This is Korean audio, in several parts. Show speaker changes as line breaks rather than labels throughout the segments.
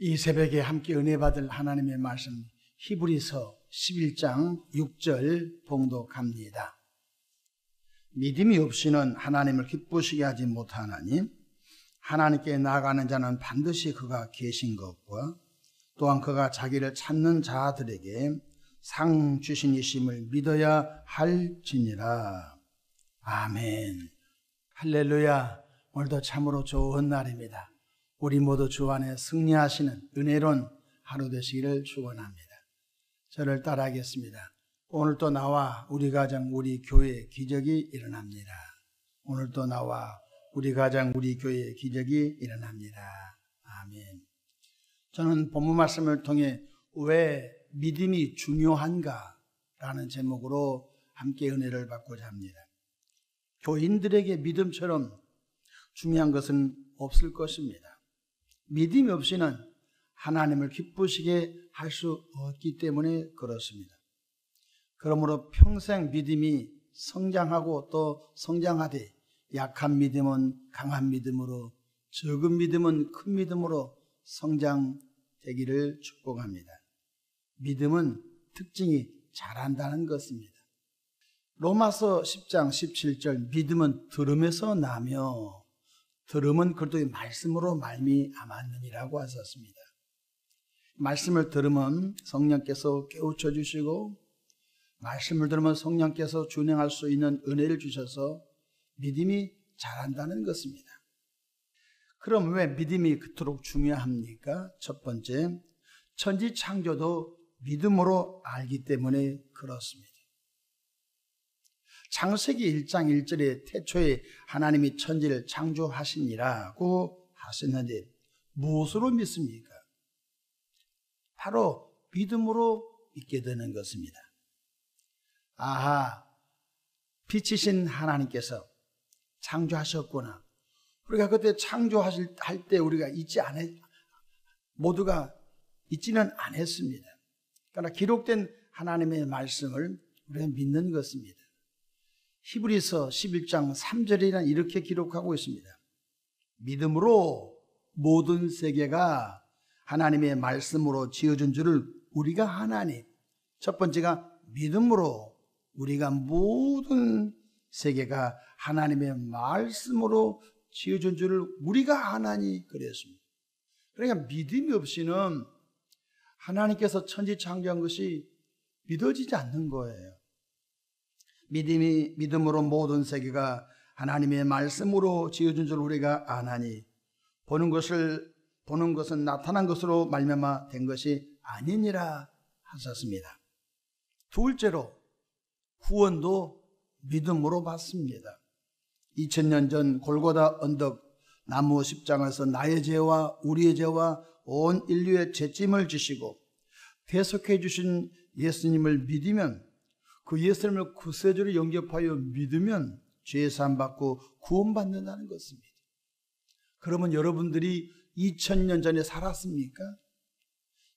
이 새벽에 함께 은혜 받을 하나님의 말씀 히브리서 11장 6절 봉독합니다. 믿음이 없이는 하나님을 기쁘시게 하지 못하나니 하나님께 나아가는 자는 반드시 그가 계신 것과 또한 그가 자기를 찾는 자들에게 상 주신이심을 믿어야 할지니라. 아멘. 할렐루야. 오늘도 참으로 좋은 날입니다. 우리 모두 주 안에 승리하시는 은혜로운 하루 되시기를 축원합니다. 저를 따라하겠습니다. 오늘도 나와 우리 가정 우리 교회에 기적이 일어납니다. 오늘도 나와 우리 가정 우리 교회에 기적이 일어납니다. 아멘. 저는 본문 말씀을 통해 왜 믿음이 중요한가 라는 제목으로 함께 은혜를 받고자 합니다. 교인들에게 믿음처럼 중요한 것은 없을 것입니다. 믿음이 없이는 하나님을 기쁘시게 할 수 없기 때문에 그렇습니다. 그러므로 평생 믿음이 성장하고 또 성장하되 약한 믿음은 강한 믿음으로, 적은 믿음은 큰 믿음으로 성장되기를 축복합니다. 믿음은 특징이 자란다는 것입니다. 로마서 10장 17절 믿음은 들음에서 나며 들음은 그리스도의 말씀으로 말미암았느니라고 하셨습니다. 말씀을 들으면 성령께서 깨우쳐 주시고 말씀을 들으면 성령께서 준행할 수 있는 은혜를 주셔서 믿음이 자란다는 것입니다. 그럼 왜 믿음이 그토록 중요합니까? 첫 번째, 천지 창조도 믿음으로 알기 때문에 그렇습니다. 창세기 1장 1절에 태초에 하나님이 천지를 창조하시니라고 하셨는데 무엇으로 믿습니까? 바로 믿음으로 믿게 되는 것입니다. 아하, 빛이신 하나님께서 창조하셨구나. 우리가 그때 창조하실 때 우리가 모두가 잊지는 않았습니다. 그러나 기록된 하나님의 말씀을 우리가 믿는 것입니다. 히브리서 11장 3절에는 이렇게 기록하고 있습니다. 믿음으로 모든 세계가 하나님의 말씀으로 지어준 줄을 우리가 하나니, 첫 번째가 믿음으로 우리가 모든 세계가 하나님의 말씀으로 지어준 줄을 우리가 하나니 그랬습니다. 그러니까 믿음이 없이는 하나님께서 천지 창조한 것이 믿어지지 않는 거예요. 믿음으로 모든 세계가 하나님의 말씀으로 지어준 줄 우리가 아나니 보는 것은 나타난 것으로 말미암아 된 것이 아니니라 하셨습니다. 둘째로 구원도 믿음으로 받습니다. 2000년 전 골고다 언덕 나무 십자가에서 나의 죄와 우리의 죄와 온 인류의 죄짐을 지시고 대속해 주신 예수님을 믿으면 그 예수님을 구세주로 영접하여 믿으면 죄 사함 받고 구원받는다는 것입니다. 그러면 여러분들이 2000년 전에 살았습니까?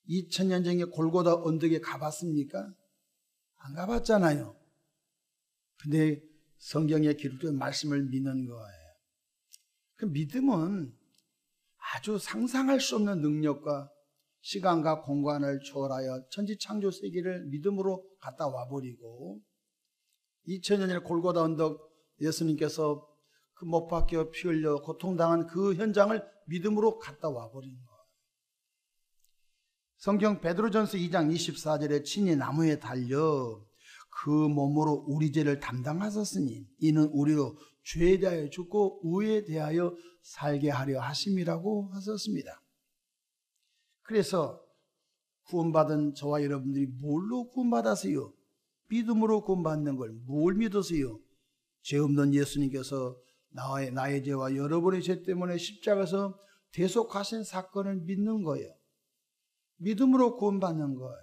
2000년 전에 골고다 언덕에 가봤습니까? 안 가봤잖아요. 근데 성경에 기록된 말씀을 믿는 거예요. 그 믿음은 아주 상상할 수 없는 능력과 시간과 공간을 초월하여 천지 창조 세계를 믿음으로 갔다 와버리고 2000년 전에 골고다 언덕 예수님께서 그 못 박혀 피 흘려 고통당한 그 현장을 믿음으로 갔다 와버린 거예요. 성경 베드로전서 2장 24절에 친히 나무에 달려 그 몸으로 우리 죄를 담당하셨으니 이는 우리로 죄에 대하여 죽고 의에 대하여 살게 하려 하심이라고 하셨습니다. 그래서 구원받은 저와 여러분들이 뭘로 구원받았어요? 믿음으로 구원받는 걸 뭘 믿으세요? 죄 없는 예수님께서 나의 죄와 여러분의 죄 때문에 십자가에서 대속하신 사건을 믿는 거예요. 믿음으로 구원받는 거예요.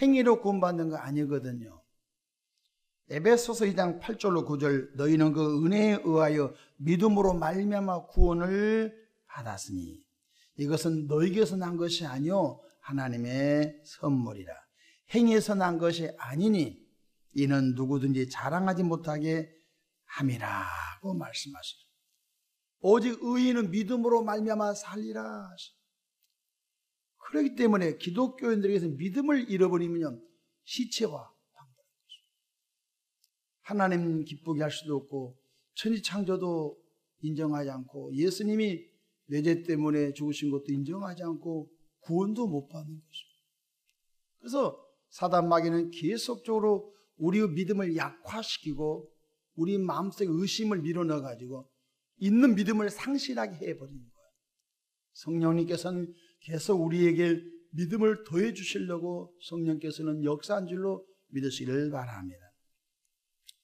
행위로 구원받는 거 아니거든요. 에베소서 2장 8절로 9절 너희는 그 은혜에 의하여 믿음으로 말미암아 구원을 받았으니 이것은 너희에게서 난 것이 아니요 하나님의 선물이라. 행위에서 난 것이 아니니 이는 누구든지 자랑하지 못하게 함이라고 말씀하시죠. 오직 의인은 믿음으로 말미암아 살리라. 그렇기 때문에 기독교인들에게서 믿음을 잃어버리면 시체와 방법인 것입니다. 하나님 기쁘게 할 수도 없고 천지창조도 인정하지 않고 예수님이 내 죄 때문에 죽으신 것도 인정하지 않고 구원도 못 받는 것입니다. 그래서 사단 마귀는 계속적으로 우리의 믿음을 약화시키고 우리 마음속에 의심을 밀어넣어가지고 있는 믿음을 상실하게 해버리는 거예요. 성령님께서는 계속 우리에게 믿음을 더해 주시려고 성령께서는 역사한 줄로 믿으시기를 바랍니다.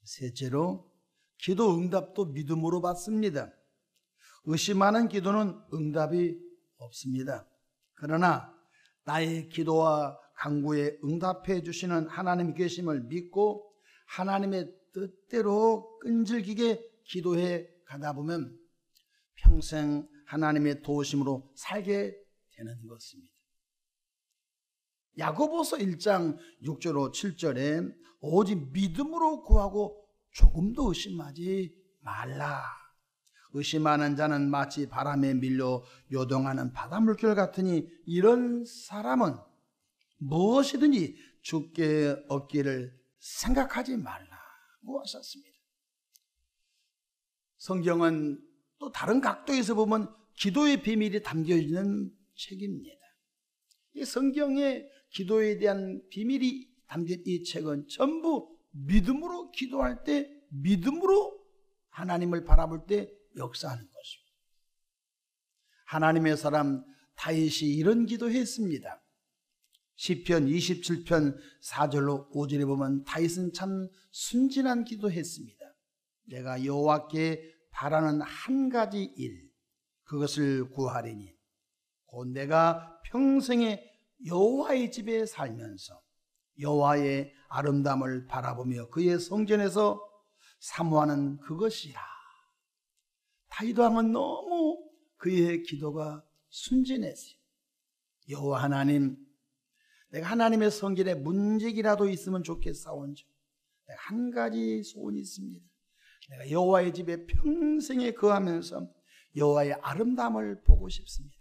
셋째로 기도 응답도 믿음으로 받습니다. 의심하는 기도는 응답이 없습니다. 그러나 나의 기도와 간구에 응답해 주시는 하나님이 계심을 믿고 하나님의 뜻대로 끈질기게 기도해 가다 보면 평생 하나님의 도우심으로 살게 되는 것입니다. 야고보서 1장 6절로 7절에 오직 믿음으로 구하고 조금도 의심하지 말라. 의심하는 자는 마치 바람에 밀려 요동하는 바닷물결 같으니 이런 사람은 무엇이든지 죽게 얻기를 생각하지 말라고 하셨습니다. 성경은 또 다른 각도에서 보면 기도의 비밀이 담겨있는 책입니다. 이 성경에 기도에 대한 비밀이 담긴 이 책은 전부 믿음으로 기도할 때, 믿음으로 하나님을 바라볼 때 역사하는 것입니다. 하나님의 사람 다윗이 이런 기도했습니다. 시편 27편 4절로 5절에 보면 다윗은 참 순진한 기도했습니다. 내가 여호와께 바라는 한 가지 일, 그것을 구하리니 곧 내가 평생에 여호와의 집에 살면서 여호와의 아름다움을 바라보며 그의 성전에서 사모하는 그것이라. 다윗 왕은 너무 그의 기도가 순진했어요. 여호와 하나님, 내가 하나님의 성전에 문제기라도 있으면 좋겠사온즉 내가 한 가지 소원이 있습니다. 내가 여호와의 집에 평생에 거하면서 여호와의 아름다움을 보고 싶습니다.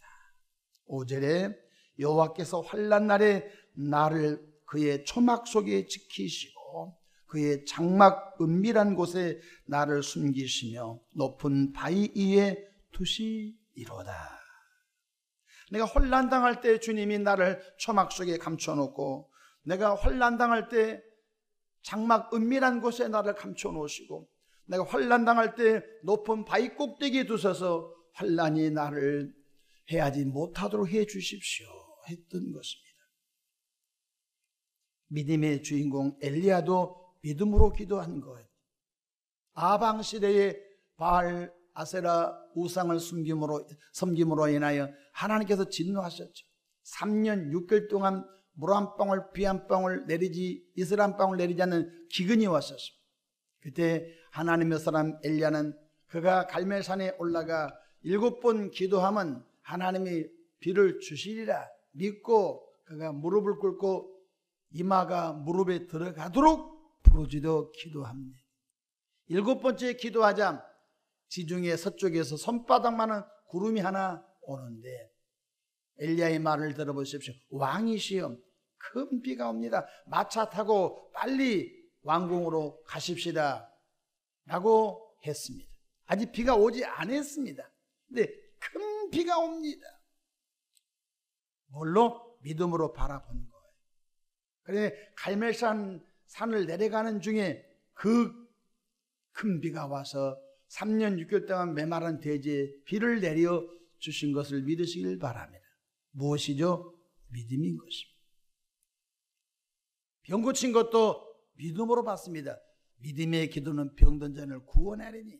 5절에 여호와께서 환난 날에 나를 그의 초막 속에 지키시고 그의 장막 은밀한 곳에 나를 숨기시며 높은 바위 위에 두시리로다. 내가 환난 당할 때 주님이 나를 초막 속에 감춰놓고 내가 환난 당할 때 장막 은밀한 곳에 나를 감춰놓으시고 내가 환난 당할 때 높은 바위 꼭대기에 두셔서 환난이 나를 해하지 못하도록 해 주십시오 했던 것입니다. 믿음의 주인공 엘리야도 믿음으로 기도한 거예요. 아방 시대에 바알 아세라 우상을 섬김으로 인하여 하나님께서 진노하셨죠. 3년 6개월 동안 물 한 방울 비 한 방울 내리지 이슬 한 방울 내리지 않는 기근이 왔었습니다. 그때 하나님의 사람 엘리야는 그가 갈멜산에 올라가 7번 기도하면 하나님이 비를 주시리라 믿고 그가 무릎을 꿇고 이마가 무릎에 들어가도록 부르짖어 기도합니다. 7번째 기도하자 지중해 서쪽에서 손바닥만한 구름이 하나 오는데 엘리야의 말을 들어보십시오. 왕이시여 큰 비가 옵니다. 마차 타고 빨리 왕궁으로 가십시다 라고 했습니다. 아직 비가 오지 않았습니다. 근데 큰 비가 옵니다. 뭘로? 믿음으로 바라본 거예요. 그래 갈멜산 산을 내려가는 중에 그 큰 비가 와서 3년 6개월 동안 메마른 대지에 비를 내려 주신 것을 믿으시길 바랍니다. 무엇이죠? 믿음인 것입니다. 병 고친 것도 믿음으로 받습니다. 믿음의 기도는 병든 자를 구원하리니.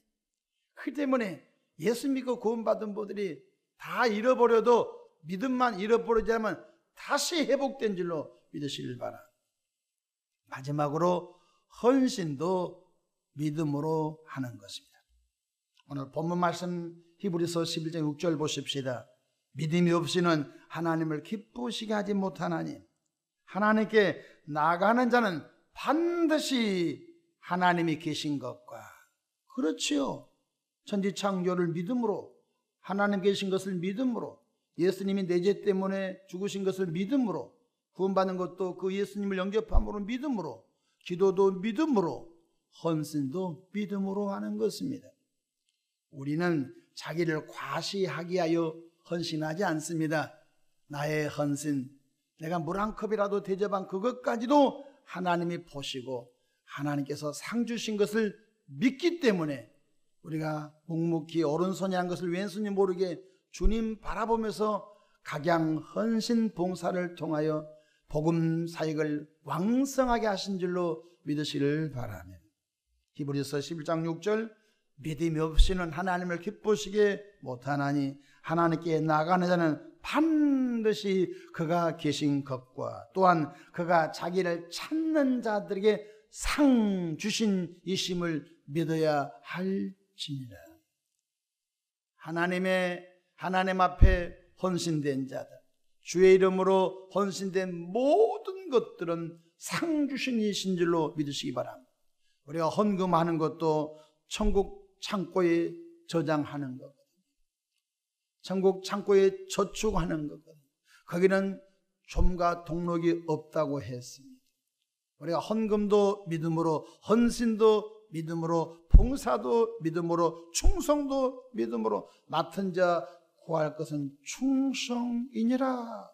그 때문에 예수 믿고 구원받은 분들이 다 잃어버려도 믿음만 잃어버리지 않으면 다시 회복된 줄로 믿으시길 바랍니다. 마지막으로 헌신도 믿음으로 하는 것입니다. 오늘 본문 말씀 히브리서 11장 6절 보십시다. 믿음이 없이는 하나님을 기쁘시게 하지 못하나니 하나님께 나아가는 자는 반드시 하나님이 계신 것과 그렇지요. 천지창조를 믿음으로 하나님 계신 것을 믿음으로 예수님이 내 죄 때문에 죽으신 것을 믿음으로, 구원받는 것도 그 예수님을 영접함으로 믿음으로, 기도도 믿음으로, 헌신도 믿음으로 하는 것입니다. 우리는 자기를 과시하기 위하여 헌신하지 않습니다. 나의 헌신, 내가 물 한 컵이라도 대접한 그것까지도 하나님이 보시고 하나님께서 상 주신 것을 믿기 때문에 우리가 묵묵히 오른손이 한 것을 왼손이 모르게 주님 바라보면서 각양 헌신 봉사를 통하여 복음 사역을 왕성하게 하신 줄로 믿으시를 바라며, 히브리서 11장 6절, 믿음이 없이는 하나님을 기쁘시게 못하나니 하나님께 나아가는 자는 반드시 그가 계신 것과 또한 그가 자기를 찾는 자들에게 상 주신 이심을 믿어야 할지니라. 하나님 앞에 헌신된 자들, 주의 이름으로 헌신된 모든 것들은 상 주신 이신 줄로 믿으시기 바랍니다. 우리가 헌금하는 것도 천국 창고에 저장하는 거거든요. 천국 창고에 저축하는 거거든요. 거기는 좀과 동록이 없다고 했습니다. 우리가 헌금도 믿음으로, 헌신도 믿음으로, 봉사도 믿음으로, 충성도 믿음으로, 맡은 자 구할 것은 충성이니라.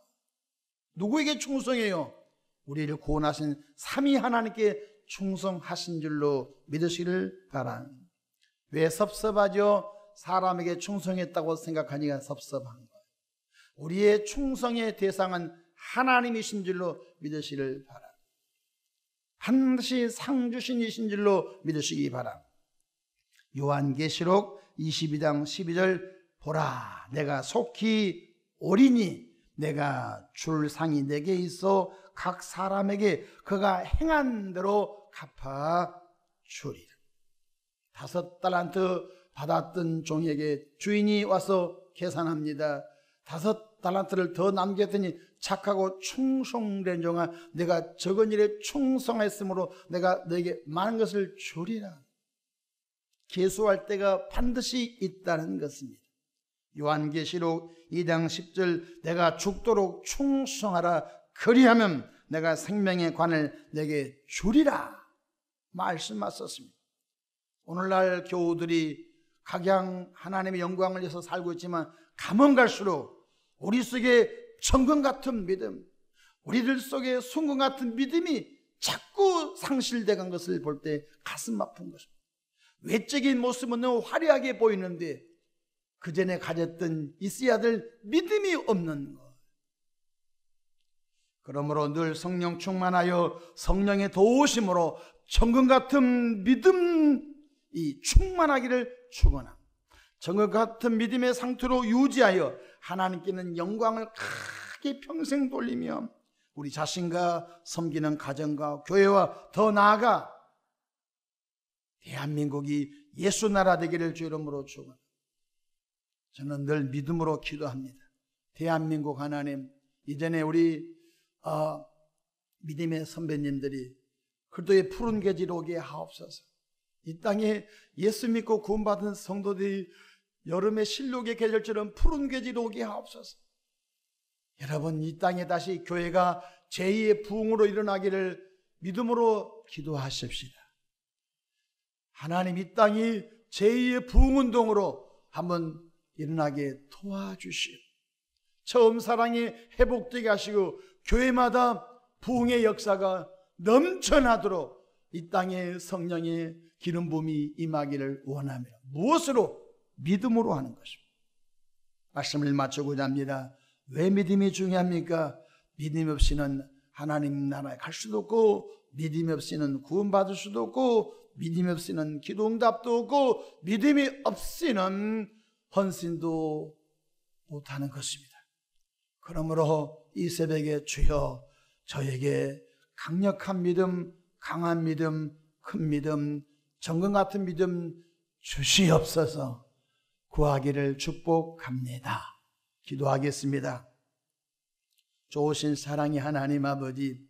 누구에게 충성해요? 우리를 구원하신 삼위 하나님께 충성하신 줄로 믿으시기를 바랍니다. 왜 섭섭하죠? 사람에게 충성했다고 생각하니까 섭섭한 거예요. 우리의 충성의 대상은 하나님이신 줄로 믿으시기를 바랍니다. 반드시 상 주신 이신 줄로 믿으시기 바랍니다. 요한계시록 22장 12절, 보라 내가 속히 오리니 내가 줄 상이 내게 있어 각 사람에게 그가 행한 대로 갚아 주리라. 5달란트 받았던 종에게 주인이 와서 계산합니다. 5달란트를 더 남겼더니 착하고 충성된 종아, 내가 적은 일에 충성했으므로 내가 너에게 많은 것을 주리라. 계수할 때가 반드시 있다는 것입니다. 요한계시록 2장 10절, 내가 죽도록 충성하라. 그리하면 내가 생명의 관을 내게 주리라 말씀하셨습니다. 오늘날 교우들이 각양 하나님의 영광을 위해서 살고 있지만 가면 갈수록 우리 속에 천금 같은 믿음, 우리들 속에 순금 같은 믿음이 자꾸 상실되간 것을 볼 때 가슴 아픈 것입니다. 외적인 모습은 너무 화려하게 보이는데 그 전에 가졌던 있어야 될 믿음이 없는 것. 그러므로 늘 성령 충만하여 성령의 도우심으로 천금 같은 믿음이 충만하기를 축원합니다. 천금 같은 믿음의 상태로 유지하여 하나님께는 영광을 크게 평생 돌리며 우리 자신과 섬기는 가정과 교회와 더 나아가 대한민국이 예수 나라 되기를 주 이름으로 축원합니다. 저는 늘 믿음으로 기도합니다. 대한민국 하나님, 이전에 우리 믿음의 선배님들이 그리스도의 푸른 계지로 오게 하옵소서. 이 땅에 예수 믿고 구원받은 성도들이 여름의 실록의 계절처럼 푸른 계지로 오게 하옵소서. 여러분, 이 땅에 다시 교회가 제2의 부흥으로 일어나기를 믿음으로 기도하십시다. 하나님, 이 땅이 제2의 부흥운동으로 한번 일어나게 도와주시오. 처음 사랑이 회복되게 하시고 교회마다 부흥의 역사가 넘쳐나도록 이 땅에 성령의 기름 부음이 임하기를 원하며, 무엇으로? 믿음으로 하는 것입니다. 말씀을 마치고자 합니다. 왜 믿음이 중요합니까? 믿음 없이는 하나님 나라에 갈 수도 없고, 믿음 없이는 구원받을 수도 없고, 믿음 없이는 기도 응답도 없고, 믿음이 없이는 헌신도 못하는 것입니다. 그러므로 이 새벽에 주여 저에게 강력한 믿음, 강한 믿음, 큰 믿음, 정금 같은 믿음 주시옵소서. 구하기를 축복합니다. 기도하겠습니다. 좋으신 사랑의 하나님 아버지,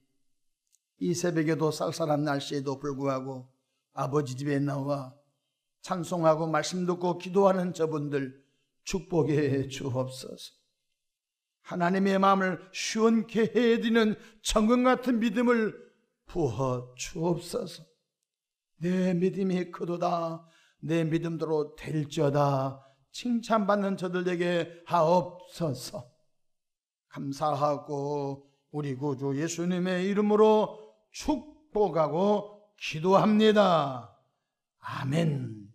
이 새벽에도 쌀쌀한 날씨에도 불구하고 아버지 집에 나와 찬송하고 말씀 듣고 기도하는 저분들 축복해 주옵소서. 하나님의 마음을 시원케 해드리는 천국 같은 믿음을 부어 주옵소서. 내 믿음이 크도다, 내 믿음대로 될지어다 칭찬받는 저들에게 하옵소서. 감사하고 우리 구주 예수님의 이름으로 축복하고 기도합니다. 아멘.